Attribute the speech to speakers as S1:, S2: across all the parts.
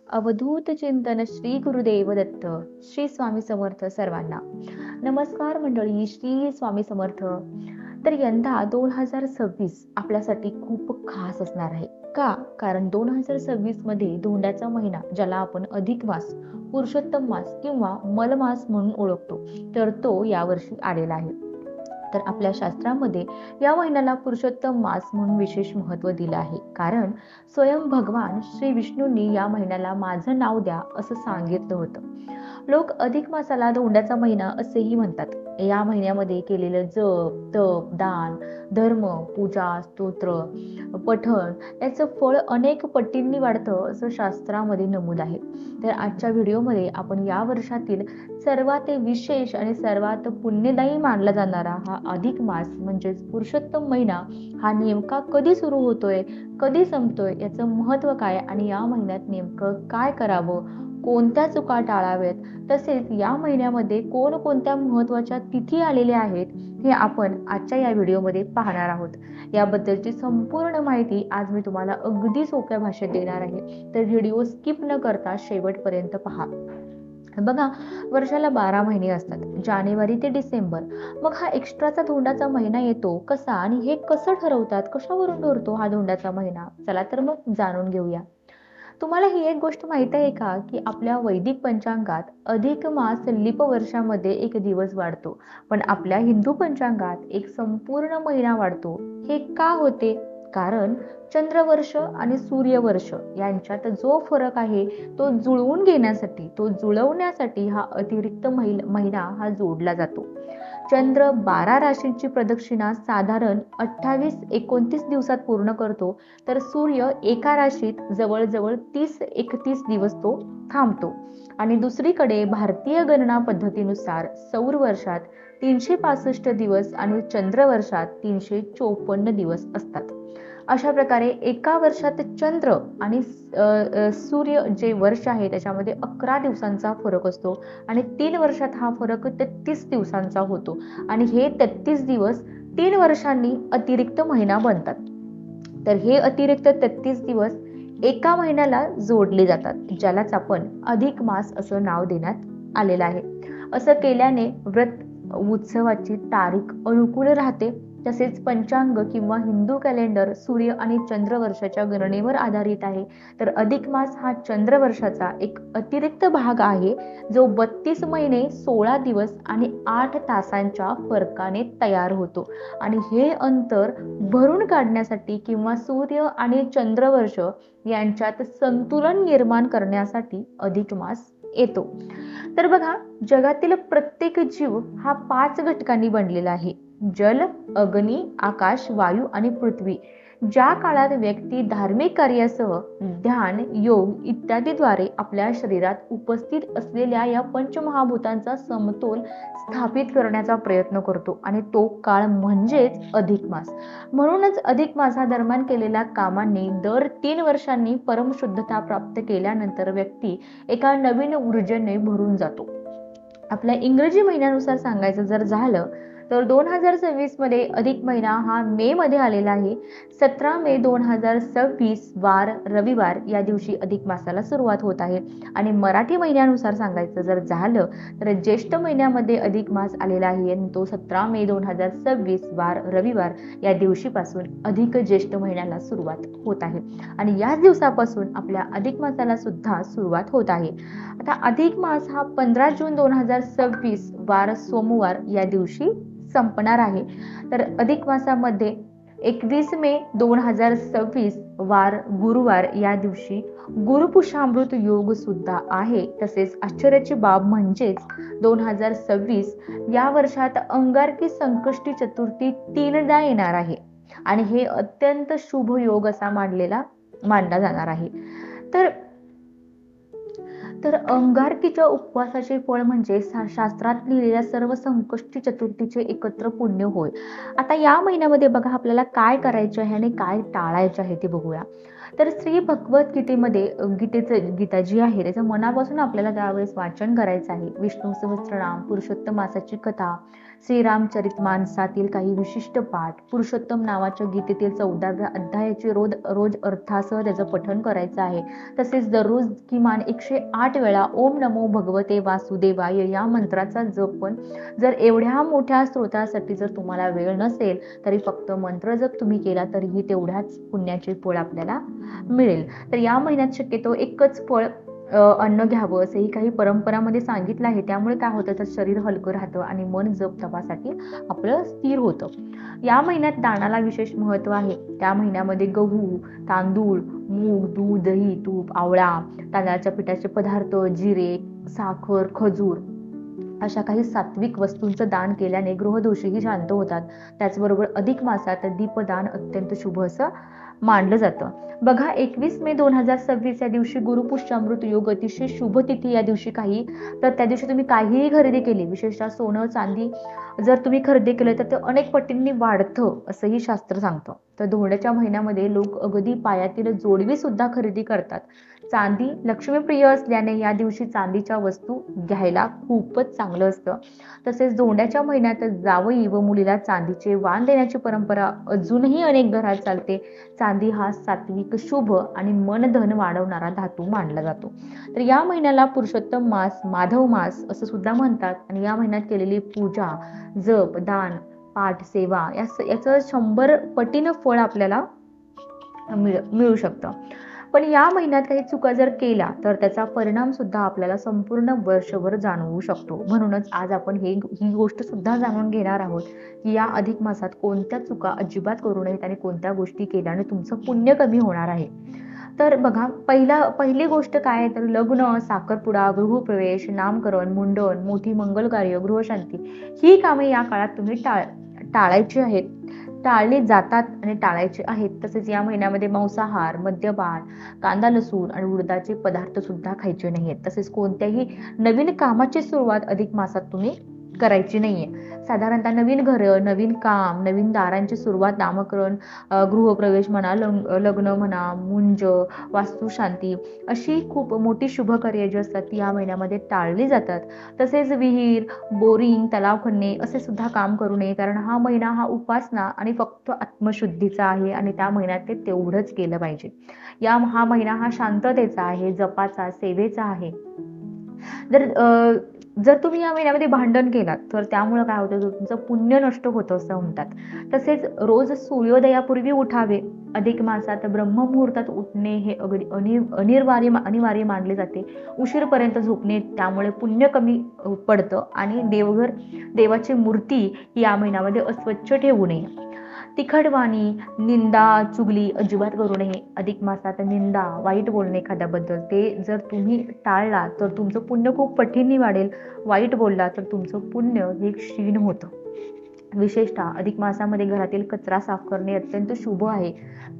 S1: अवधूत चिंतन श्री गुरुदेव दत्त. श्री स्वामी समर्थ सर्वांना. नमस्कार मंडळी, श्री स्वामी समर्थ. तर यंदा 2026 आपल्यासाठी खूप खास असणार आहे. का? कारण 2026 मध्ये धोंड्याचा महिना, ज्याला आपण अधिक मास, पुरुषोत्तम मास किंवा मलमास म्हणून ओळखतो, तर तो यावर्षी आलेला आहे. तर आपल्या शास्त्रामध्ये या महिन्याला पुरुषोत्तम मास म्हणून विशेष महत्त्व दिलं आहे. कारण स्वयं भगवान श्री विष्णूंनी या महिन्याला माझं नाव द्या असं सांगितलं होतं. लोक अधिक मासाला धोंड्याचा महिना असेही म्हणतात. या महिन्यामध्ये केलेलं जप, तप, दान, धर्म, पूजा, स्तोत्र, पठण याचं फळ अनेक पटींनी वाढतं असं शास्त्रामध्ये नमूद आहे. तर आजच्या व्हिडिओमध्ये आपण या वर्षातील सर्वात विशेष आणि सर्वात पुण्यदायी मानला जाणारा हा अधिक मास म्हणजेच पुरुषोत्तम महिना हा नेमका कधी सुरू होतोय, कधी संपतोय, याचं महत्त्व काय आणि या महिन्यात नेमकं काय करावं, कोणत्या चुका टाळाव्यात, तसेच या महिन्यामध्ये कोणकोणत्या महत्त्वाच्या तिथी आलेल्या आहेत हे आपण आजच्या या व्हिडिओमध्ये पाहणार आहोत. याबद्दलची संपूर्ण माहिती आज मी तुम्हाला अगदी सोप्या भाषेत देणार आहे. तर व्हिडिओ स्किप न करता शेवटपर्यंत पहा. बघा, वर्षाला 12 महिने असतात, जानेवारी ते डिसेंबर. मग हा एक्स्ट्राचा धोंडाचा महिना येतो कसा आणि हे कसं ठरवतात, कशावरून ठरतो हा धोंडाचा महिना? चला तर मग जाणून घेऊया. तुम्हाला ही एक गोष्ट माहित आहे का की आपल्या वैदिक पंचांगात अधिक मास लीप वर्षामध्ये एक दिवस वाढतो, पण आपल्या हिंदू पंचांगात एक संपूर्ण महिना वाढतो. हे का होते? कारण चंद्रवर्ष आणि सूर्यवर्ष यांच्यात जो फरक आहे तो जुळवण्यासाठी हा अतिरिक्त महिना हा जोडला जातो. चंद्र 12 राशींची प्रदक्षिणा साधारण 28-29 दिवसात पूर्ण करतो, तर सूर्य एका राशीत जवळजवळ 30-31 दिवस तो थांबतो. आणि दुसरीकडे भारतीय गणना पद्धतीनुसार सौर वर्षात 365 दिवस आणि चंद्र वर्षात 354 दिवस असतात. अशा प्रकारे एका वर्षात चंद्र आणि सूर्य जे वर्ष आहे त्याच्यामध्ये 11 दिवसांचा फरक असतो आणि 3 वर्षात हा फरक 33 दिवसांचा होतो. आणि हे 33 दिवस 3 वर्षांनी अतिरिक्त महिना बनतात. तर हे अतिरिक्त 33 दिवस एका महिन्याला जोडले जातात, ज्यालाच आपण अधिक मास असं नाव देण्यात आलेलं आहे. असं केल्याने व्रत उत्सवाची तारीख अनुकूल राहते. तसेच पंचांग किंवा हिंदू कॅलेंडर सूर्य आणि चंद्र वर्षाच्या गणनेवर आधारित आहे. तर अधिक मास हा चंद्र वर्षाचा एक अतिरिक्त भाग आहे, जो 32 महिने 16 दिवस आणि 8 तासांच्या फरकाने तयार होतो. आणि हे अंतर भरून काढण्यासाठी किंवा सूर्य आणि चंद्रवर्ष यांच्यात संतुलन निर्माण करण्यासाठी अधिक मास येतो. तर बघा, जगातील प्रत्येक जीव हा 5 घटकांनी बनलेला आहे: जल, अग्नी, आकाश, वायू आणि पृथ्वी. ज्या काळात व्यक्ती धार्मिक कार्यासह ध्यान, योग इत्यादीद्वारे आपल्या शरीरात उपस्थित असलेल्या या पंचमहाभूतांचा समतोल स्थापित करण्याचा प्रयत्न करतो, आणि तो काळ म्हणजेच अधिक मास. म्हणूनच अधिक मासादरम्यान केलेल्या कामांनी दर 3 वर्षांनी परमशुद्धता प्राप्त केल्यानंतर व्यक्ती एका नवीन ऊर्जेने भरून जातो. आपल्या इंग्रजी महिन्यानुसार सांगायचं जर झालं तर 2026 मध्ये अधिक महिना हा मे मध्ये आलेला आहे. 17 मे 2026 वार रविवार या दिवशी अधिक मासाला सुरुवात होत आहे. आणि मराठी महिन्यानुसार सांगायचं जर झालं तर ज्येष्ठ महिन्यामध्ये अधिक मास आलेला आहे आणि तो 17 मे 2026 वार रविवार या दिवशीपासून अधिक ज्येष्ठ महिन्याला सुरुवात होत आहे. आणि याच दिवसापासून आपल्या अधिक मासाला सुद्धा सुरुवात होत आहे. आता अधिक मास हा 15 जून 2026 वार सोमवार या दिवशी संपणार आहे. तर अधिक मासामध्ये 21 मे 2026 वार गुरुवार या दिवशी गुरुपुषामृत योग सुद्धा आहे. तसेच आश्चर्याची बाब म्हणजेच 2026 या वर्षात अंगारकी संकष्टी चतुर्थी 3दा येणार आहे आणि हे अत्यंत शुभ योग असा मानला जाणार आहे. तर अंगारकीच्या उपवासाचे फळ म्हणजे शास्त्रात लिहिलेल्या सर्व संकष्टी चतुर्थीचे एकत्र पुण्य होय. आता या महिन्यामध्ये बघा, आपल्याला काय करायचे आहे आणि काय टाळायचे आहे ते बघूया. तर श्री भगवद्गीतेमध्ये गीता जी आहे त्याचं मनापासून आपल्याला त्यावेळेस वाचन करायचं आहे. विष्णू सहस्त्रनाम, पुरुषोत्तम मासाची कथा, श्रीरामचरितमानसातील काही विशिष्ट पाठ, पुरुषोत्तम नावाच्या गीतेतील 14व्या अध्यायाचे रोज अर्थासह त्याचं पठण करायचं आहे. तसेच दररोज किमान 108 वेळा ओम नमो भगवते वासुदेवाय या मंत्राचा जप पण, जर एवढ्या मोठ्या स्त्रोतासाठी जर तुम्हाला वेळ नसेल तरी फक्त मंत्र जप तुम्ही केला तरीही तेवढ्याच पुण्याचे फळ आपल्याला मिळेल. तर या महिन्यात शक्यतो एकच फळ अन्न घ्यावं असंही काही परंपरामध्ये सांगितलं आहे. त्यामुळे काय होतं, तर शरीर हलकं राहतं आणि मन जप तपासाठी आपलं स्थिर होतं. या महिन्यात दानाला विशेष महत्त्व आहे. त्या महिन्यामध्ये गहू, तांदूळ, मूग, दूध, दही, तूप, आवळा, तांदळाच्या पिठाचे पदार्थ, जिरे, साखर, खजूर अशा काही सात्विक वस्तूंचं दान केल्याने ग्रहदोषही शांत होतात. त्याचबरोबर अधिक मासात दीपदान अत्यंत शुभ असं मानलं जातं. बघा, 21 मे 2026 या दिवशी गुरुपुष्यामृत योग, अतिशय शुभ तिथी या दिवशी तर त्या दिवशी तुम्ही काहीही खरेदी केली, विशेषतः सोनं चांदी जर तुम्ही खरेदी केलं तर ते अनेक पटींनी वाढतं असंही शास्त्र सांगतं. तर धोंड्याच्या महिन्यामध्ये लोक अगदी पायातील जोडवी सुद्धा खरेदी करतात. चांदी लक्ष्मीप्रिय असल्याने या दिवशी चांदीच्या वस्तू घ्यायला खूपच चांगलं असतं. तसेच धोंड्याच्या महिन्यात जावई व मुलीला चांदीचे वाण देण्याची परंपरा अजूनही अनेक घरात चालते. चांदी हा सात्विक, शुभ आणि मनधन वाढवणारा धातू मानला जातो. तर या महिन्याला पुरुषोत्तम मास, माधव मास असं सुद्धा म्हणतात. आणि या महिन्यात केलेली पूजा, जप, दान, पाठ, सेवा याचं 100 पटीनं फळ आपल्याला मिळू शकतं. पण या महिन्यात काही चुका जर केल्या तर त्याचा परिणाम सुद्धा आपल्याला संपूर्ण वर्षभर जाणवू शकतो. म्हणूनच आज आपण ही गोष्ट सुद्धा जाणून घेणार आहोत की या अधिक मासात कोणत्या चुका अजिबात करू नयेत आणि कोणत्या गोष्टी केल्याने तुमचं पुण्य कमी होणार आहे. तर बघा, पहिली गोष्ट काय आहे, तर लग्न, साखरपुडा, गृहप्रवेश, नामकरण, मुंडन, मोठी मंगल कार्य, गृहशांती ही कामे या काळात तुम्ही टाळायची आहेत, टाळली जातात आणि टाळायचे आहेत. तसेच या महिन्यामध्ये मांसाहार, मद्यपान, कांदा, लसूण आणि उडदाचे पदार्थ सुद्धा खायचे नाहीयेत. तसेच कोणत्याही नवीन कामाची सुरुवात अधिक मासात तुम्ही करायची नाहीये. साधारणतः नवीन घरं, नवीन काम, नवीन दारांची सुरुवात, नामकरण, गृहप्रवेश म्हणा, लग्न म्हणा, मुंज, वास्तुशांती अशी खूप मोठी शुभकार्य जी असतात ती या महिन्यामध्ये टाळली जातात. तसेच विहीर, बोरिंग, तलाव खणणे असे सुद्धा काम करू नये, कारण हा महिना हा उपासना आणि फक्त आत्मशुद्धीचा आहे आणि त्या महिन्यात ते तेवढंच केलं पाहिजे. हा महिना हा शांततेचा आहे, जपाचा, सेवेचा आहे. जर तुम्ही या महिन्यामध्ये भांडण केलात तर त्यामुळे काय होतं, तुमचं पुण्य नष्ट होतं असं म्हणतात. तसेच रोज सूर्योदयापूर्वी उठावे. अधिक मासात ब्रह्ममुहूर्तात उठणे हे अगदी अनिवार्य मानले जाते. उशीरपर्यंत झोपणे त्यामुळे पुण्य कमी पडतं आणि देवाची मूर्ती या महिन्यामध्ये अस्वच्छ ठेवू नये. तिखटवाणी, निंदा, चुगली अजिबात करू नये. अधिक मासात निंदा, वाईट बोलणे एखाद्याबद्दल ते जर तुम्ही टाळला तर तुमचं पुण्य खूप पटीने वाढेल. वाईट बोलला तर तुमचं पुण्य हे क्षीण होतं. विशेषतः अधिक मासामध्ये घरातील कचरा साफ करणे अत्यंत शुभ आहे.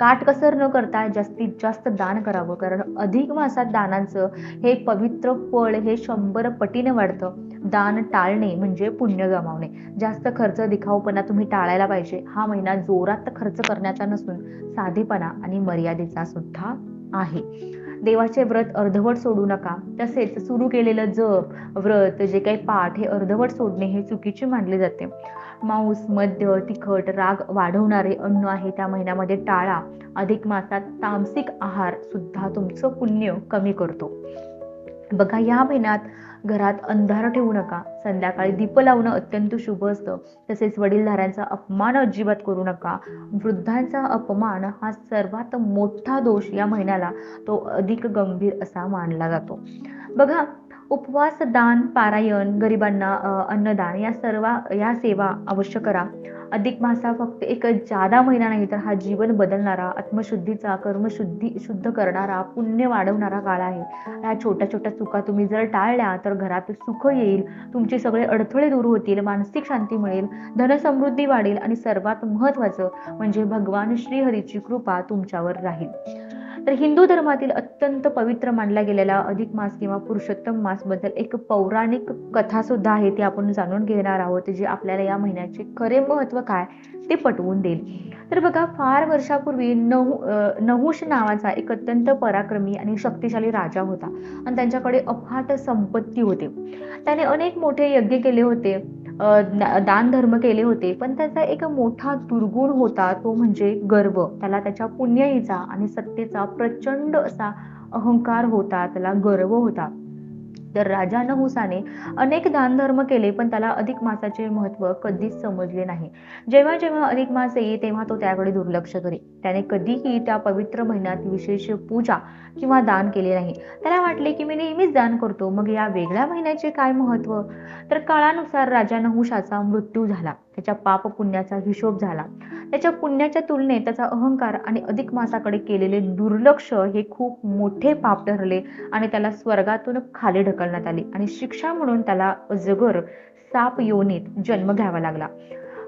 S1: काटकसर न करता जास्तीत जास्त दान करावं, कारण अधिक मासात दानांचं हे पवित्र फळ हे 100 पटीने वाढतं. दान टाळणे म्हणजे पुण्य गमावणे. जास्त खर्च, दिखाऊपणा तुम्ही टाळायला पाहिजे. हा महिना जोरात खर्च करण्याचा नसून साधेपणा आणि मर्यादेचा सुद्धा आहे. देवाचे व्रत अर्धवट सोडू नका. तसेच सुरू केलेलं जप, व्रत, जे काही पाठ हे अर्धवट सोडणे हे चुकीचे मानले जाते. मांस, मद्य, तिखट, राग वाढवणारे अन्न आहे त्या महिन्यामध्ये टाळा. अधिक मासात तामसिक आहार सुद्धा तुमचं पुण्य कमी करतो. बघा, या महिन्यात घरात अंधार ठेवू नका. संध्याकाळी दीप लावणं अत्यंत शुभ असतं. तसेच वडीलधाऱ्यांचा अपमान अजिबात करू नका. वृद्धांचा अपमान हा सर्वात मोठा दोष या महिन्याला तो अधिक गंभीर असा मानला जातो. बघा, उपवास, दान, पारायण, गरिबांना अन्नदान या सेवा अवश्य करा. अधिक मास हा फक्त एक जादा महिना नाही, तर हा जीवन बदलणारा, आत्मशुद्धीचा, शुद्ध करणारा, पुण्य वाढवणारा काळ आहे. ह्या छोट्या छोट्या चुका तुम्ही जर टाळल्या तर घरात सुख येईल, तुमचे सगळे अडथळे दूर होतील, मानसिक शांती मिळेल, धनसमृद्धी वाढेल आणि सर्वात महत्त्वाचं म्हणजे भगवान श्रीहरीची कृपा तुमच्यावर राहील. तर हिंदू धर्मातील अत्यंत पवित्र मानला गेलेला अधिक मास किंवा पुरुषोत्तम मास बद्दल एक पौराणिक कथा सुद्धा आहे, ती आपण जाणून घेणार आहोत, जे आपल्याला या महिन्याचे खरे महत्त्व काय ते पटवून देईल. तर बघा, फार वर्षापूर्वी नहुष नावाचा एक अत्यंत पराक्रमी आणि शक्तिशाली राजा होता आणि त्यांच्याकडे अफाट संपत्ती होते. त्याने अनेक मोठे यज्ञ केले होते. दान धर्म केले होते, पण त्याचा एक मोठा दुर्गुण होता, तो म्हणजे गर्व. त्याला त्याच्या पुण्याईचा आणि सत्तेचा प्रचंड असा अहंकार होता, त्याला गर्व होता. तर राजा नहुसाने अनेक दानधर्म केले, पण त्याला अधिक मासाचे महत्त्व कधीच समजले नाही. जेव्हा जेव्हा अधिक मास येई तेव्हा तो त्याकडे दुर्लक्ष करी. त्याने कधीही त्या पवित्र महिन्यात विशेष पूजा किंवा दान केले नाही. त्याला वाटले की मी नेहमीच दान करतो, मग या वेगळ्या महिन्याचे काय महत्त्व? तर काळानुसार राजा नहुशाचा मृत्यू झाला. त्याच्या पाप पुण्याचा हिशोब झाला. त्याच्या पुण्याच्या तुलनेत त्याचा अहंकार आणि अधिक मासाकडे केलेले दुर्लक्ष हे खूप मोठे पाप ठरले आणि त्याला स्वर्गातून खाली ढकलण्यात आले आणि शिक्षा म्हणून त्याला अजगर साप योनीत जन्म घ्यावा लागला.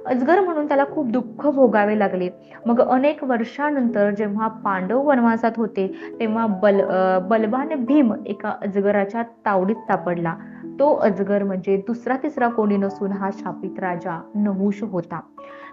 S1: अजगर म्हणून त्याला खूप दुःख भोगावे लागले. मग अनेक वर्षानंतर जेव्हा पांडव वनवासात होते तेव्हा बलवान भीम एका अजगराच्या तावडीत सापडला. तो अजगर म्हणजे दुसरा तिसरा कोणी नसून हा शापित राजा नहुष होता.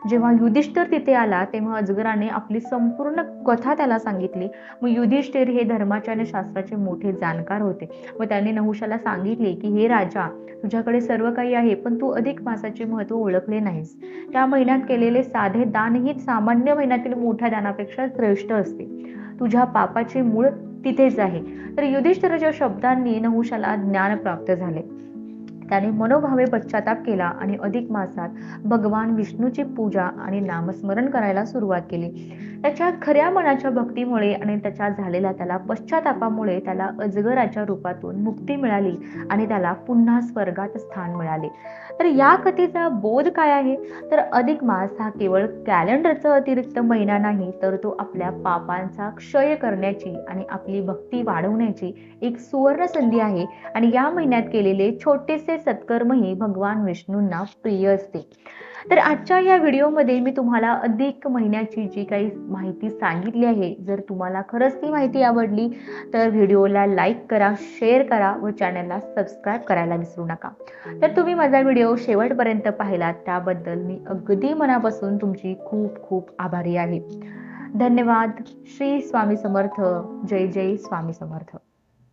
S1: जेव्हा युधिष्ठिर तिथे आला तेव्हा अजगराने आपली संपूर्ण कथा त्याला सांगितली. मग युधिष्ठिर हे धर्माचे आणि शास्त्राचे मोठे जाणकार होते व त्यांनी नहुषाला सांगितले की हे राजा, तुझ्याकडे सर्व काही आहे, पण तू अधिक मासाचे महत्त्व ओळखले नाहीस. त्या महिन्यात केलेले साधे दानही सामान्य महिन्यातील मोठ्या दानापेक्षा श्रेष्ठ असते. तुझ्या पापाचे मूळ तिथेच आहे. तर युधिष्ठिराच्या शब्दांनी नहुषाला ज्ञान प्राप्त झाले. त्याने मनोभावे पश्चाताप केला आणि अधिक मासात भगवान विष्णूची पूजा आणि नामस्मरण करायला सुरुवात केली. त्याच्या खऱ्या मनाच्या भक्तीमुळे आणि त्याला पश्चातापामुळे त्याला अजगराच्या रूपातून मुक्ती मिळाली आणि त्याला पुन्हा स्वर्गात स्थान मिळाले. तर या कथेचा बोध काय आहे? तर अधिक मास हा केवळ कॅलेंडरचा अतिरिक्त महिना नाही, तर तो आपल्या पापांचा क्षय करण्याची आणि आपली भक्ती वाढवण्याची एक सुवर्ण संधी आहे. आणि या महिन्यात केलेले छोटेसे सत्कर्मही भगवान विष्णूंना प्रिय असते. तर आजच्या या व्हिडिओमध्ये मी तुम्हाला अधिक महिन्याची जी काही माहिती सांगितली आहे, जर तुम्हाला खरंच ती माहिती आवडली तर व्हिडिओला लाईक करा, शेअर करा व चॅनलला सबस्क्राईब करायला विसरू नका. तर तुम्ही माझा व्हिडिओ शेवटपर्यंत पाहिलात त्याबद्दल मी अगदी मनापासून तुमची खूप खूप आभारी आहे. धन्यवाद. श्री स्वामी समर्थ. जय जय स्वामी समर्थ.